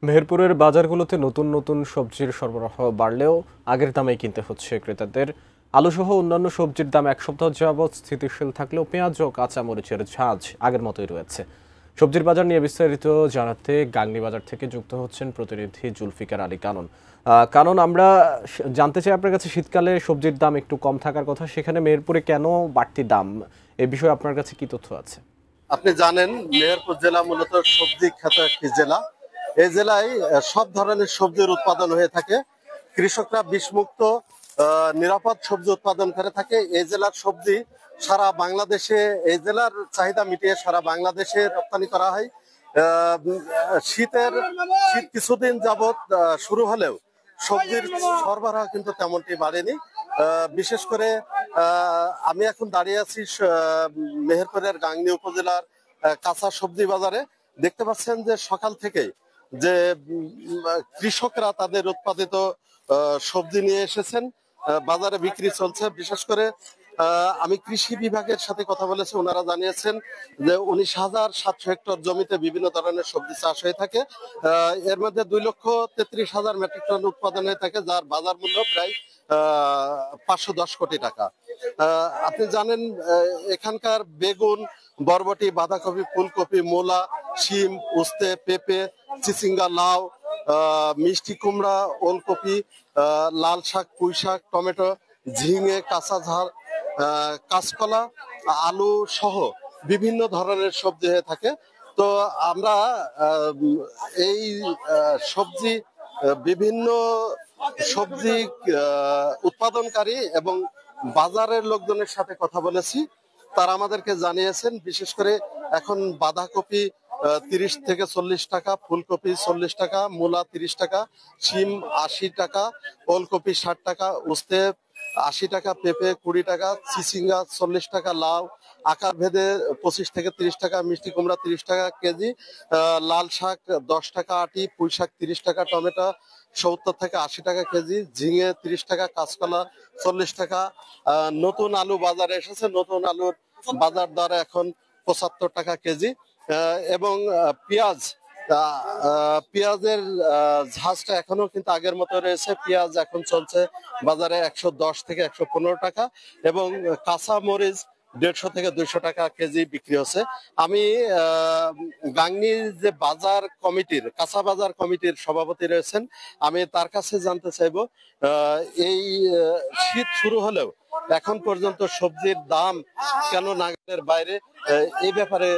মেহেরপুরের বাজারগুলোতে নতুন নতুন সবজির সরবরাহ বাড়লেও আগের দামেই কিনতে হচ্ছে ক্রেতাদের। আলুসহ অন্যান্য সবজির দাম এক সপ্তাহ যাবৎ স্থিতিশীল থাকলেও পেঁয়াজ ও কাঁচামরিচের ঝাঁজ আগের মতোই রয়েছে। সবজির বাজার নিয়ে বিস্তারিত জানাতে গাংনী বাজার থেকে যুক্ত হচ্ছেন প্রতিনিধি জুলফিকার আলী কানন। কানন, আমরা জানতে চাই আপনার কাছে, শীতকালে সবজির দাম একটু কম থাকার কথা, সেখানে মেহেরপুরে কেন বাড়তি দাম? এ বিষয়ে আপনার কাছে কি তথ্য আছে? আপনি জানেন, মেহেরপুর জেলা মূলত সবজি খ্যাত একটি জেলা। এই জেলায় সব ধরনের সবজির উৎপাদন হয়ে থাকে। কৃষকরা বিষমুক্ত নিরাপদ সবজি উৎপাদন করে থাকে। এই জেলার সবজি সারা বাংলাদেশে, এই জেলার চাহিদা মিটিয়ে সারা বাংলাদেশে রপ্তানি করা হয়। শীত কিছুদিন যাবৎ শুরু হলেও সবজির সরবরাহ কিন্তু তেমনটি বাড়েনি। বিশেষ করে আমি এখন দাঁড়িয়ে আছি মেহেরপুরের গাংনী উপজেলার কাঁচা সবজি বাজারে। দেখতে পাচ্ছেন যে সকাল থেকে যে কৃষকরা তাদের উৎপাদিত সবজি নিয়ে এসেছেন, বাজারে বিক্রি চলছে। বিশেষ করে আমি কৃষি বিভাগের সাথে কথা বলেছি, ওনারা জানিয়েছেন যে 19,700 হেক্টর জমিতে বিভিন্ন ধরনের সবজি চাষ হয়ে থাকে। এর মধ্যে 2,33,000 মেট্রিক টন উৎপাদন হয়ে থাকে, যার বাজার মূল্য প্রায় 510 কোটি টাকা। আপনি জানেন, এখানকার বেগুন, বরবটি, বাঁধাকপি, ফুলকপি, মূলা, শিম, উস্তে, পেঁপে, চিচিঙ্গা, লাউ, মিষ্টি কুমড়া, ওলকপি, লাল শাক, পুঁই শাক, টমেটো, ঝিঙে, কাঁচা ঝাল, কাঁচকলা, আলু সহ বিভিন্ন ধরনের সবজি হয়ে থাকে। তো আমরা এই সবজি বিভিন্ন সবজি উৎপাদনকারী এবং বাজারের লোকজনের সাথে কথা বলেছি। তারা আমাদেরকে জানিয়েছেন, বিশেষ করে এখন বাঁধাকপি 30 থেকে 40 টাকা, ফুলকপি 40 টাকা, মূলা 30 টাকা, শিম 80 টাকা, ওলকপি 60 টাকা, উস্তে 80 টাকা, পেঁপে 20 টাকা, চিচিঙ্গা 40 টাকা, লাউ আকার ভেদে 25 থেকে 30 টাকা, মিষ্টি কুমড়া 30 টাকা কেজি, লাল শাক 10 টাকা আটি, পুঁই শাক 30 টাকা, টমেটো 70 থেকে 80 টাকা কেজি, ঝিঙে 30 টাকা, কাঁচকলা 40 টাকা। নতুন আলু বাজারে এসেছে, নতুন আলুর বাজার দর এখন 75 টাকা কেজি। এবং পেঁয়াজের ঝাঁজটা এখনো কিন্তু আগের মতো রয়েছে। পেঁয়াজ এখন চলছে বাজারে 110 থেকে 115 টাকা, এবং কাঁচা মরিচ 150 থেকে 200 টাকা কেজি বিক্রি হচ্ছে। আমি গাংনীর যে বাজার কমিটির, কাঁচা বাজার কমিটির সভাপতি রয়েছেন, আমি তার কাছে জানতে চাইবো, এই শীত শুরু হলেও এখন পর্যন্ত সবজির দাম কেন নাগালের বাইরে, এই ব্যাপারে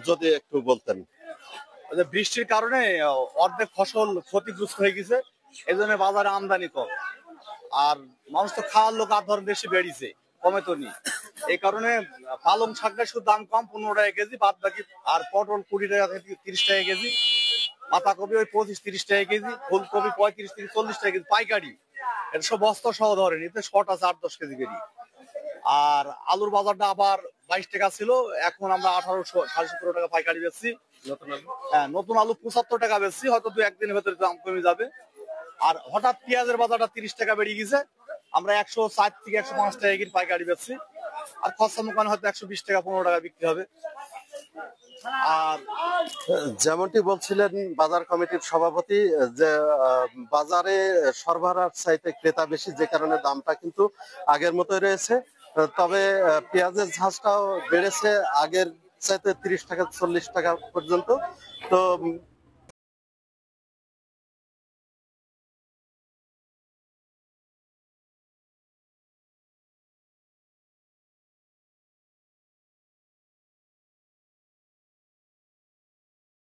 যদি একটু বলতেন। বৃষ্টির কারণে অর্ধেক ফসল ক্ষতিগ্রস্ত হয়ে গেছে, এই জন্য বাজারে আমদানি কম। আর মানুষ তো খাওয়ার লোক আর ধরেন বেশি বেড়েছে, কমে তো নি। এই কারণে পালং শাকটা শুধু দাম কম, 15 টাকা কেজি, বাদ বাকি। আর পটল 20 টাকা থেকে 30 টাকা কেজি, পাতাকপি ওই 25-30 টাকা কেজি, ফুলকপি 35 থেকে 40 টাকা কেজি পাইকারি। এটা সব বস্তা সহ ধরেন, এতে শর্ট আছে 8-10 কেজি বেরি। আর আলুর বাজারটা আবার 22 টাকা ছিল, এখন আমরা 1800-17.5 টাকা পাইকারি বেচছি। হ্যাঁ, নতুন আলু 75 টাকা বেচছি, হয়তো 2-1 দিনের ভেতরে দাম কমে যাবে। আর হঠাৎ পেঁয়াজের বাজারটা 30 টাকা বেড়ে গেছে, আমরা 160 থেকে 105 টাকা কেজি পাইকারি বেচছি। আর খরচা মোকান হয়তো 120 টাকা 15 টাকা বিক্রি হবে। আর যেমনটি বলছিলেন বাজার কমিটির সভাপতি, যে বাজারে সরবরাহ চাইতে ক্রেতা বেশি, যে কারণে দামটা কিন্তু আগের মতোই রয়েছে। তবে পেঁয়াজের ঝাঁজটাও বেড়েছে আগের চাইতে 30 টাকা 40 টাকা পর্যন্ত। তো